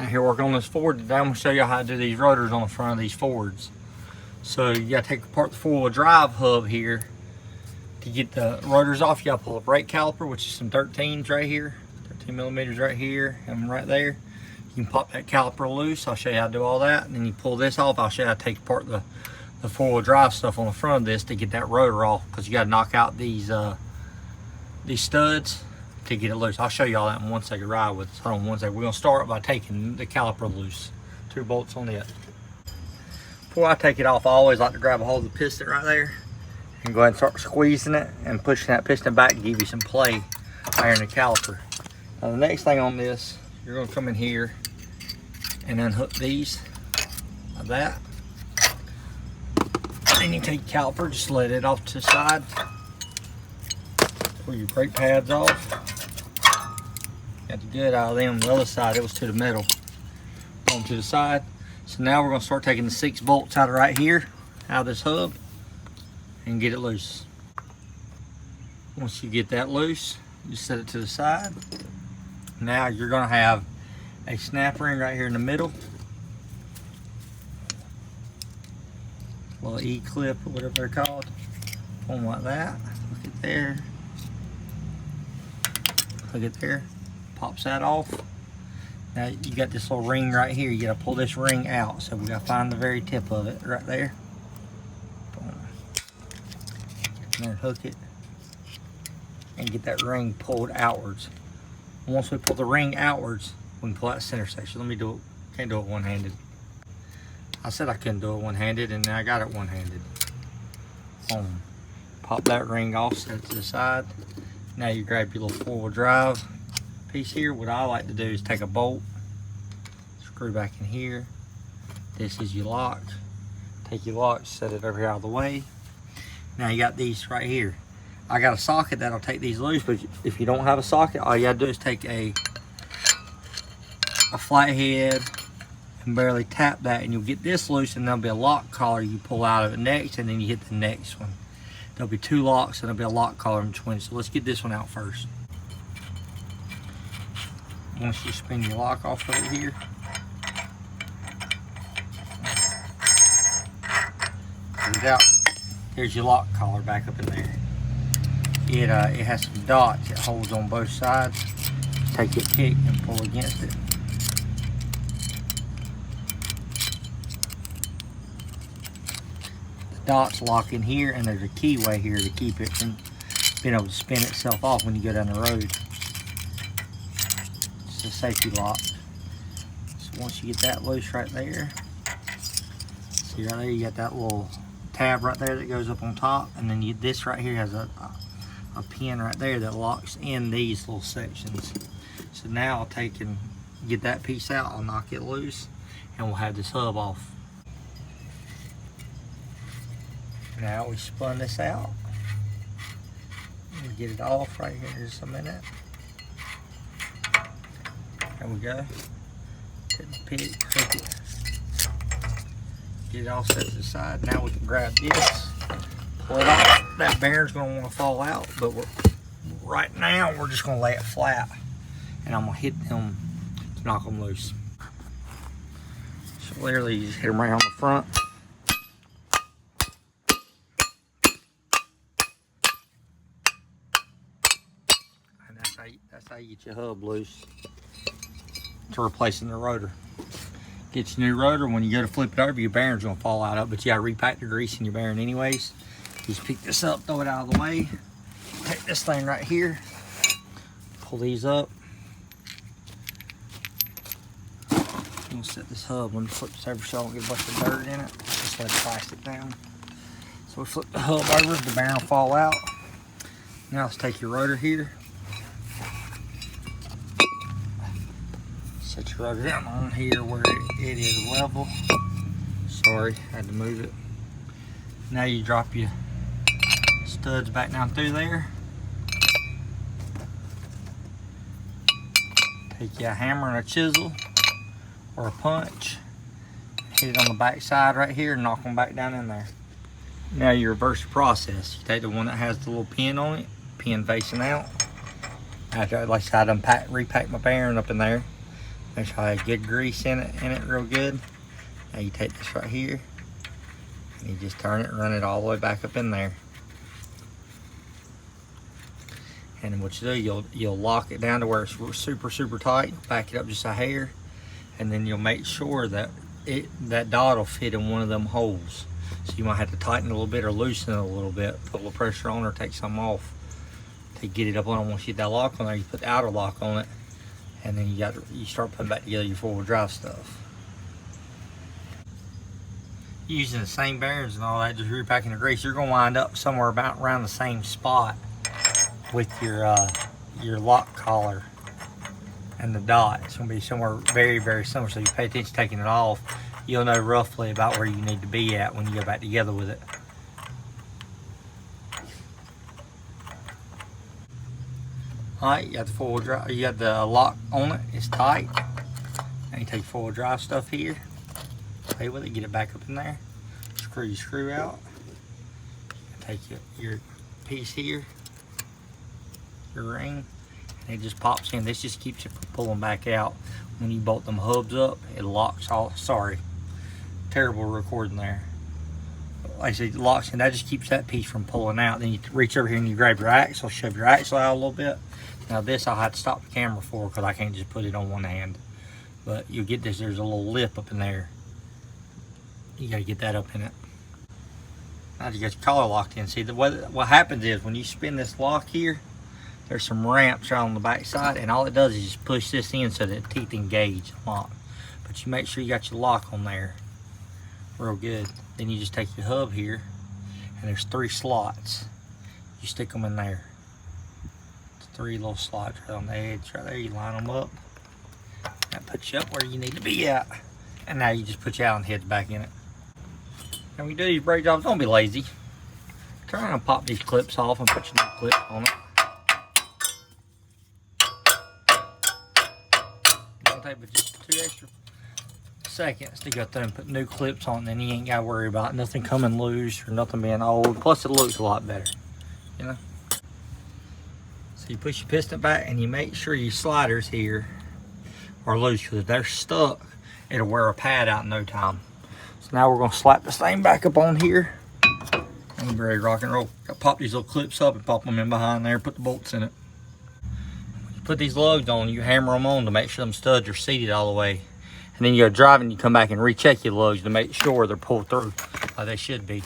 Out here working on this Ford today, I'm going to show you how to do these rotors on the front of these Fords. So you got to take apart the four-wheel drive hub here. To get the rotors off, you got to pull a brake caliper, which is some 13s right here. 13 millimeters right here and right there. You can pop that caliper loose. I'll show you how to do all that. And then you pull this off. I'll show you how to take apart the four-wheel drive stuff on the front of this to get that rotor off, because you got to knock out these studs to get it loose. I'll show you all that in 1 second. Ride with us. Hold on 1 second. We're going to start by taking the caliper loose. 2 bolts on it. Before I take it off, I always like to grab a hold of the piston right there and go ahead and start squeezing it and pushing that piston back to give you some play there in the caliper. Now the next thing on this, you're going to come in here and unhook these like that. Then you take the caliper, just let it off to the side. Pull your brake pads off. Got the good out of them. The other side, it was to the metal. Pull them to the side. So now we're going to start taking the 6 bolts out of right here, out of this hub, and get it loose. Once you get that loose, you set it to the side. Now you're going to have a snap ring right here in the middle. A little E-clip or whatever they're called. Pull them like that. Look at there. Look at there. Pops that off. Now you got this little ring right here. You got to pull this ring out. So we got to find the very tip of it right there. Boom. And then hook it and get that ring pulled outwards. And once we pull the ring outwards, we can pull that center section. Let me do it. Can't do it one-handed. I said I couldn't do it one-handed, and now I got it one-handed. Boom. Pop that ring off, set it to the side. Now you grab your little four-wheel drive piece here. What I like to do is take a bolt, screw back in here. This is your lock. Take your lock, set it over here out of the way. Now you got these right here. I got a socket that'll take these loose, but if you don't have a socket, all you gotta do is take a flathead and barely tap that, and you'll get this loose, and there'll be a lock collar you pull out of it next, and then you hit the next one. There'll be 2 locks, and there'll be a lock collar in between. So let's get this one out first. Once you spin your lock off of it here, get it out. There's your lock collar back up in there. It has some dots it holds on both sides. Just take your pick and pull against it. The dots lock in here, and there's a keyway here to keep it from being able to spin itself off when you go down the road. It's a safety lock. So once you get that loose right there, see right there, you got that little tab right there that goes up on top, and then this right here has a pin right there that locks in these little sections. So now I'll take and get that piece out, I'll knock it loose, and we'll have this hub off. Now we spun this out. We'll get it off right here in just a minute. There we go. Take the pick, hook it. Get it all set to the side. Now we can grab this, pull it off. That bearing's gonna want to fall out, but right now we're just gonna lay it flat, and I'm gonna hit them to knock them loose. So literally, you just hit them right on the front. And that's how you get your hub loose to replacing the rotor. Get your new rotor. When you go to flip it over, your bearing's gonna fall out of it, but you gotta repack the grease in your bearing anyways. Just pick this up, throw it out of the way. Take this thing right here, pull these up. I'm gonna set this hub. Let me flip this over so I don't get a bunch of dirt in it. Just let the plastic down. So we flip the hub over, the bearing will fall out. Now let's take your rotor here. Set your rotor down on here where it is level. Sorry, had to move it. Now you drop your studs back down through there. Take your hammer and a chisel or a punch, hit it on the back side right here and knock them back down in there. Now you reverse the process. You take the one that has the little pin on it, pin facing out. After, like I said, I done repacked my bearing up in there. Make sure I have good grease in it real good. Now you take this right here and you just turn it and run it all the way back up in there. And then what you do, you'll lock it down to where it's super tight, back it up just a hair, and then you'll make sure that that dot will fit in one of them holes. So you might have to tighten it a little bit or loosen it a little bit, put a little pressure on or take some off to get it up on it. Once you get that lock on there, you put the outer lock on it, and then you start putting back together your four-wheel drive stuff. Using the same bearings and all that, just repacking the grease, you're gonna wind up somewhere about around the same spot with your lock collar and the dot. It's gonna be somewhere very similar. So you pay attention taking it off, you'll know roughly about where you need to be at when you go back together with it. Alright, you got the four-wheel drive, you got the lock on it, it's tight. Now you take your four-wheel drive stuff here, play with it, get it back up in there, screw your screw out, take your piece here, your ring, and it just pops in. This just keeps it from pulling back out. When you bolt them hubs up, it locks all, sorry, terrible recording there. Like I said, it locks in, that just keeps that piece from pulling out. Then you reach over here and you grab your axle, shove your axle out a little bit. Now this I'll have to stop the camera for because I can't just put it on one hand. But you'll get this, there's a little lip up in there. You gotta get that up in it. Now you got your collar locked in. See, what happens is when you spin this lock here, there's some ramps right on the back side, and all it does is just push this in so that the teeth engage and lock. But you make sure you got your lock on there real good. Then you just take your hub here, and there's 3 slots. You stick them in there. It's 3 little slots right on the edge right there. You line them up. That puts you up where you need to be at. And now you just put your Allen heads back in it. And when you do these brake jobs, don't be lazy. Turn around and pop these clips off and put your new clip on it. Don't take but just 2 extra seconds to go through and put new clips on, and then you ain't got to worry about nothing coming loose or nothing being old. Plus it looks a lot better, you know. So you push your piston back and you make sure your sliders here are loose, because if they're stuck, it'll wear a pad out in no time. So now we're going to slap this thing back up on here and we're ready to rock and roll. Pop these little clips up and pop them in behind there, put the bolts in it. When you put these lugs on, you hammer them on to make sure them studs are seated all the way. And then you go driving, you come back and recheck your lugs to make sure they're pulled through like they should be.